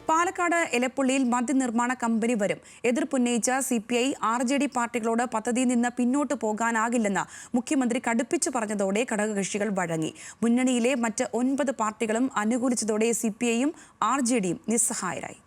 Palakkad എലപ്പുള്ളിയിൽ മദ്യനിർമ്മാണ company വരും. എതിർപ്പുന്നയിച്ച CPI RJD പാർട്ടികളോട് പദ്ധതിയിൽ നിന്ന് പിന്നോട്ട് പോകാനാകില്ലെന്ന് മുഖ്യമന്ത്രി കടുപ്പിച്ചു പറഞ്ഞതോടെ ഘടകകക്ഷികൾ വഴങ്ങി. മുന്നണിയിലെ മറ്റ് 9 പാർട്ടികളും അനുകൂലിച്ചതോടെ CPIയും RJDയും നിസ്സഹായരായി.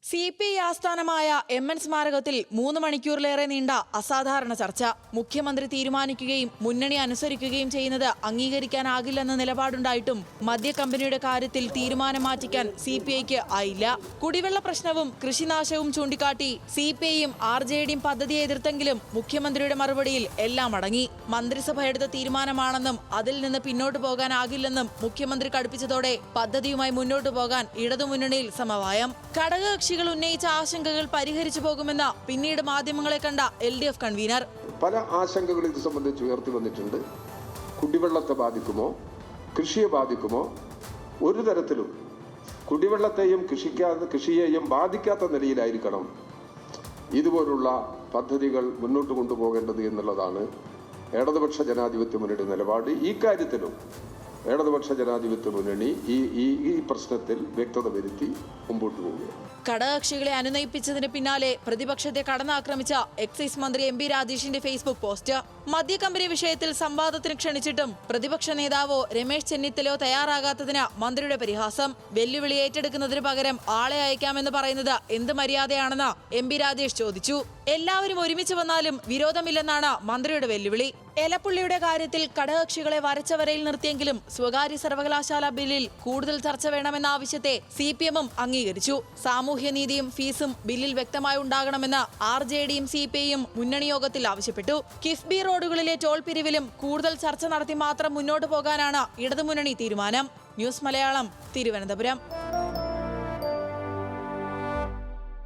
CPI ആസ്ഥാനമായ MN സ്മാരകത്തിൽ 3 മണിക്കൂറിലേറെ നീണ്ട അസാധാരണ ചർച്ച. മുഖ്യമന്ത്രി തീരുമാനിക്കുകയും മുന്നണി അനുസരിക്കുകയും ചെയ്യുന്നത് അംഗീകരിക്കാനാകില്ലെന്ന നിലപാടുണ്ടായിട്ടും മദ്യക്കമ്പനിയുടെ കാര്യത്തിൽ തീരുമാനം മാറ്റിക്കാൻ CPIക്ക് ആയില്ല. കുടിവെള്ള പ്രശ്നവും കൃഷിനാശവും ചൂണ്ടിക്കാട്ടി CPIയും RJDയും പദ്ധതിയെ എതിർത്തെങ്കിലും മുഖ്യമന്ത്രിയുടെ മറുപടിയിൽ എല്ലാം അടങ്ങി. മന്ത്രിസഭ എടുത്ത തീരുമാനമാണെന്നും അതിൽ നിന്ന് പിന്നോട്ട് പോകാനാകില്ലെന്നും മുഖ്യമന്ത്രി കടുപ്പിച്ചതോടെ പദ്ധതിയുമായി മുന്നോട്ടു പോകാൻ ഇടതുമുന്നണിയിൽ സമവായം. ഘടകകക്ഷി ഉന്നയിച്ച ആശങ്കകൾ പരിഹരിച്ചു പോകുമെന്ന് പിന്നീട് മാധ്യമങ്ങളെ കണ്ട LDF കൺവീനർ. പല ആശങ്കകൾ ഇത് സംബന്ധിച്ച് ഉയർത്തി വന്നിട്ടുണ്ട്. കുടിവെള്ളത്തെ ബാധിക്കുമോ, കൃഷിയെ ബാധിക്കുമോ? ഒരു തരത്തിലും കുടിവെള്ളത്തെയും കൃഷിയെയും ബാധിക്കാത്ത നിലയിലായിരിക്കണം ഇതുപോലുള്ള പദ്ധതികൾ മുന്നോട്ട് കൊണ്ടുപോകേണ്ടത് എന്നുള്ളതാണ് ഇടതുപക്ഷ ജനാധിപത്യ മുന്നണിയുടെ നിലപാട്. ഈ കാര്യത്തിലും ഇടതുപക്ഷ ജനാധിപത്യ മുന്നണി ഈ പ്രശ്നത്തിൽ വ്യക്തത വരുത്തി മുമ്പോട്ട് പോവുകയാണ്. ഘടകകക്ഷികളെ അനുനയിപ്പിച്ചതിന് പിന്നാലെ പ്രതിപക്ഷത്തെ കടന്നാക്രമിച്ച എക്സൈസ് മന്ത്രി MP രാജേഷിന്റെ ഫേസ്ബുക്ക് പോസ്റ്റ്. മദ്യക്കമ്പനി വിഷയത്തിൽ സംവാദത്തിന് ക്ഷണിച്ചിട്ടും പ്രതിപക്ഷ നേതാവോ രമേശ് ചെന്നിത്തലയോ തയ്യാറാകാത്തതിന് മന്ത്രിയുടെ പരിഹാസം. വെല്ലുവിളി ഏറ്റെടുക്കുന്നതിന് പകരം ആളെ അയക്കാമെന്ന് പറയുന്നത് എന്ത് മര്യാദയാണെന്ന് MP രാജേഷ് ചോദിച്ചു. എല്ലാവരും ഒരുമിച്ച് വന്നാലും വിരോധമില്ലെന്നാണ് മന്ത്രിയുടെ വെല്ലുവിളി. എലപ്പുള്ളിയുടെ കാര്യത്തിൽ ഘടകകക്ഷികളെ വരച്ച വരയിൽ നിർത്തിയെങ്കിലും സ്വകാര്യ സർവകലാശാല ബില്ലിൽ കൂടുതൽ ചർച്ച വേണമെന്ന ആവശ്യത്തെ CPMും അംഗീകരിച്ചു. സാമൂഹ്യനീതിയും ഫീസും ബില്ലിൽ വ്യക്തമായി ഉണ്ടാകണമെന്ന് RJDയും CPIയും മുന്നണി യോഗത്തിൽ ആവശ്യപ്പെട്ടു. കിഫ്ബി റോഡുകളിലെ ടോൾ പിരിവിലും കൂടുതൽ ചർച്ച നടത്തി മാത്രം മുന്നോട്ട് പോകാനാണ് ഇടതുമുന്നണി തീരുമാനം. ന്യൂസ് മലയാളം, തിരുവനന്തപുരം.